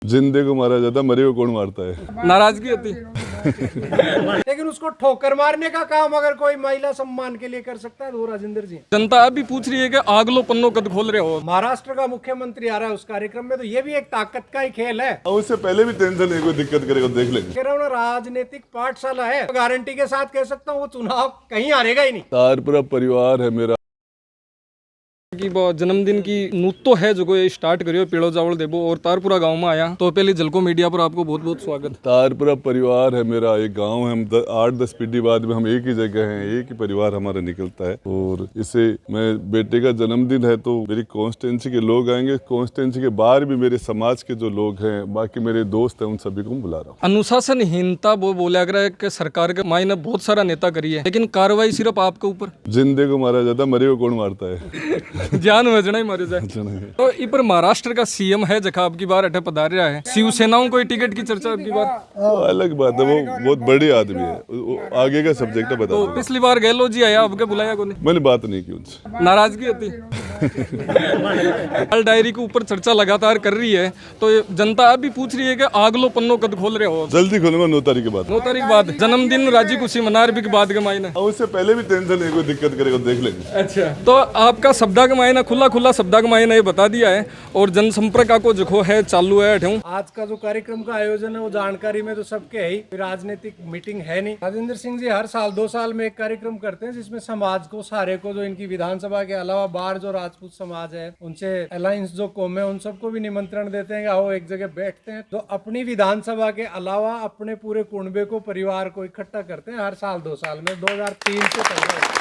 जिंदे को मारा जाता, मरे को कौन मारता है। नाराजगी होती। लेकिन उसको ठोकर मारने का काम अगर कोई महिला सम्मान के लिए कर सकता है तो वो राजेंद्र जी हैं। जनता अब भी पूछ रही है कि आगलो पन्नो कद खोल रहे हो। महाराष्ट्र का मुख्यमंत्री आ रहा है उस कार्यक्रम में, तो ये भी एक ताकत का ही खेल है। उससे पहले भी टेंशन है, कोई दिक्कत करेगा देख लेंगे। कह रहा हूँ ना, राजनीतिक पाठशाला है, तो गारंटी के साथ कह सकता हूँ वो चुनाव कहीं हारेगा ही नहीं। तारपुरा परिवार है मेरा। कि जन्मदिन की नूत तो है जो ये स्टार्ट करियो पेड़ो चावल देबो और तारपुरा गांव में आया तो पहले जलको मीडिया पर आपको बहुत बहुत स्वागत। तारपुरा परिवार है मेरा, एक गांव है। हम 8-10 पीढ़ी बाद में हम एक ही जगह हैं, एक ही परिवार हमारा निकलता है। और इसे मैं बेटे का जन्मदिन है तो मेरी कॉन्स्टिट्यूंसी के लोग आएंगे, कॉन्स्टिट्यूंसी के बाहर भी मेरे समाज के जो लोग हैं, बाकी मेरे दोस्त हैं, उन सभी को बुला रहा हूँ। अनुशासनहीनता वो बोला गया है कि सरकार के मायने बहुत सारा नेता करी है, लेकिन कार्रवाई सिर्फ आपके ऊपर। जिंदे को मारा जाता, मरे को कौन मारता है। जान बजना ही मारे जाए। तो इस पर महाराष्ट्र का सीएम है जखा अब की बार अठे पधार रहा है, शिवसेनाओं को टिकट की चर्चा अब की बार। वो अलग बात है, वो बहुत बड़े आदमी है, वो आगे का सब्जेक्ट है, बता तो दो। पिछली बार गहलोत जी आया, अब के बुलाया को नहीं। मैंने बात नहीं की उनसे। नाराजगी होती। लाल डायरी के ऊपर चर्चा लगातार कर रही है, तो जनता अब भी पूछ रही है कि आगलो पन्नो कद खोल रहे हो। जल्दी खोलूंगा 9 तारीख के बाद। 9 तारीख बाद जन्मदिन राजी खुशी मना रही के बाद के मायने। उससे पहले भी टेंशन है, कोई दिक्कत करेगा देख लेंगे। अच्छा, तो आपका शब्दा का मायना खुला शब्दा का मायना ये बता दिया है और जनसंपर्क को जो है चालू है। आज का जो कार्यक्रम का आयोजन है वो जानकारी में तो सबके है ही, राजनीतिक मीटिंग है नहीं। राजेंद्र सिंह जी हर साल 2 साल में एक कार्यक्रम करते हैं जिसमें समाज को सारे को, जो इनकी विधानसभा के अलावा बाहर जो राजपूत समाज है उनसे अलायंस जो कौम है उन सबको भी निमंत्रण देते हैं कि आओ एक जगह बैठते हैं। तो अपनी विधानसभा के अलावा अपने पूरे कुनबे को, परिवार को इकट्ठा करते हैं हर साल 2 साल में। 2003 से चल रहा है।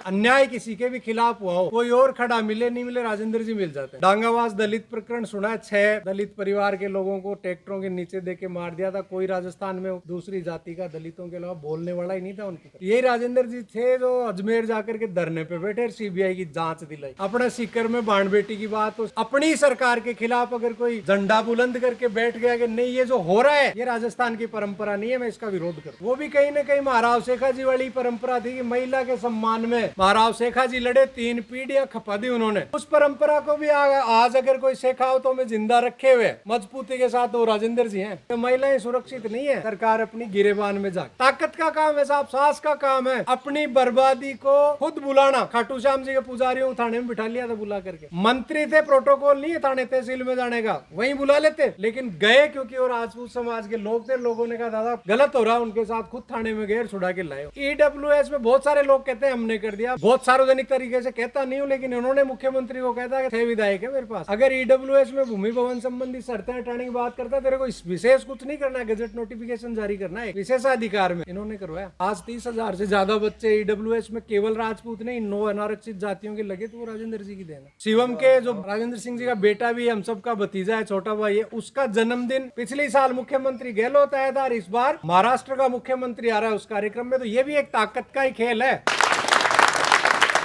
अन्याय किसी के भी खिलाफ हुआ हो, कोई और खड़ा मिले नहीं मिले, राजेंद्र जी मिल जाते हैं। डांगावास दलित प्रकरण सुना है, 6 दलित परिवार के लोगों को ट्रैक्टरों के नीचे देके मार दिया था। कोई राजस्थान में दूसरी जाति का दलितों के अलावा बोलने वाला ही नहीं था उनकी तरफ। यही राजेंद्र जी थे जो अजमेर जाकर के धरने पे बैठे, सीबीआई की जांच दिलाई। अपना सीकर में बाण बेटी की बात, तो अपनी सरकार के खिलाफ अगर कोई झंडा बुलंद करके बैठ गया कि नहीं ये जो हो रहा है ये राजस्थान की परंपरा नहीं है, मैं इसका विरोध करूं। वो भी कहीं ना कहीं महाराव शेखा जी वाली परंपरा थी कि महिला के सम्मान में महाराव शेखा जी लड़े, 3 पीढ़ियां खपा दी उन्होंने। उस परंपरा को भी आज अगर कोई शेखावतों में जिंदा रखे हुए मजबूती के साथ वो राजेंद्र जी हैं। तो महिलाएं सुरक्षित नहीं है, सरकार अपनी गिरेबान में जा। ताकत का काम है साहब, सास का काम है अपनी बर्बादी को खुद बुलाना। खाटू श्याम जी के पुजारियों थाने में बिठा लिया था बुला करके। मंत्री थे, प्रोटोकॉल नहीं है थाने तहसील में जाने का, वहीं बुला लेते, लेकिन गए क्योंकि वो राजपूत समाज के लोग थे। लोगों ने कहा दादा गलत हो रहा है उनके साथ, खुद थाने में गए, छुड़ा के लाए। EWS में बहुत सारे लोग कहते हैं हमने कर दिया, बहुत सार्वजनिक तरीके से कहता नहीं हूँ, लेकिन उन्होंने मुख्यमंत्री को कहता है 6 विधायक है मेरे पास, अगर EWS में भूमि भवन संबंधी शर्तें हटाने की बात करता है, तेरे को विशेष कुछ नहीं करना है, गजट नोटिफिकेशन जारी करना है, विशेषाधिकार में इन्होंने करवाया। आज 30,000 से ज्यादा बच्चे EWS में केवल राजपूत नहीं 9 अनारक्षित जातियों के लगे, तो वो राजेंद्र जी की देना। शिवम के जो राजेंद्र सिंह जी का बेटा भी है, हम सबका भतीजा है, छोटा भाई है, उसका जन्मदिन पिछले साल मुख्यमंत्री गहलोत आया था, इस बार महाराष्ट्र का मुख्यमंत्री आ रहा है उस कार्यक्रम में, तो ये भी एक ताकत का ही खेल है।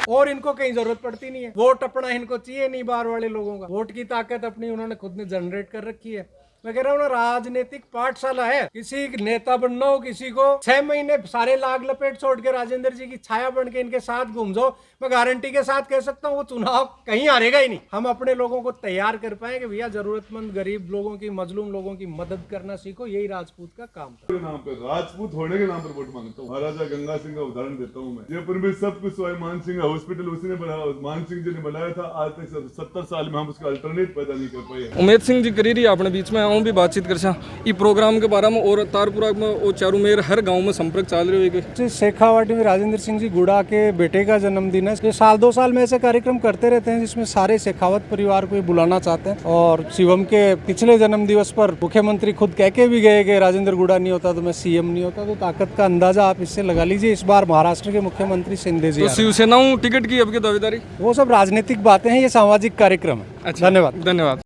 और इनको कहीं जरूरत पड़ती नहीं है, वोट अपना इनको चाहिए नहीं, बाहर वाले लोगों का वोट की ताकत अपनी उन्होंने खुद ने जनरेट कर रखी है। मैं कह रहा हूँ ना, राजनीतिक पाठशाला है। किसी नेता बनना हो, किसी को 6 महीने सारे लाग लपेट छोड़ के राजेंद्र जी की छाया बन के इनके साथ घूम जाओ, मैं गारंटी के साथ कह सकता हूँ वो चुनाव कहीं हारेगा ही नहीं। हम अपने लोगों को तैयार कर पाए कि भैया जरूरतमंद गरीब लोगों की, मजलूम लोगों की मदद करना सीखो, यही राजपूत का काम था। नाम पे राजपूत होने के नाम पर वोट मांगता हूँ। महाराजा गंगा सिंह का उदाहरण देता हूँ मैं। जयपुर में सब कुछ मान सिंह हॉस्पिटल उसी ने बनाया, मान सिंह जी ने बनाया था। आज तक 70 साल में हम उसका अल्टरनेट पैदा नहीं कर पाए। उमेद सिंह जी करी रही अपने बीच में आऊँ भी बातचीत कर ये प्रोग्राम के बारे में, और तारपुरा में वो चारों मेर हर गांव में संपर्क चाल रहे हो। शेखावाटी में राजेंद्र सिंह जी गुड़ा के बेटे का जन्मदिन है। साल 2 साल में ऐसे कार्यक्रम करते रहते हैं जिसमें सारे शेखावत परिवार को बुलाना चाहते हैं। और शिवम के पिछले जन्म दिवस पर मुख्यमंत्री खुद कह के भी गए कि राजेंद्र गुड़ा नहीं होता तो मैं CM नहीं होता। तो ताकत का अंदाजा आप इससे लगा लीजिए। इस बार महाराष्ट्र के मुख्यमंत्री शिंदे जी, तो शिवसेनाओं टिकट की अब की दावेदारी, वो सब राजनीतिक बातें हैं, ये सामाजिक कार्यक्रम है। अच्छा, धन्यवाद। धन्यवाद।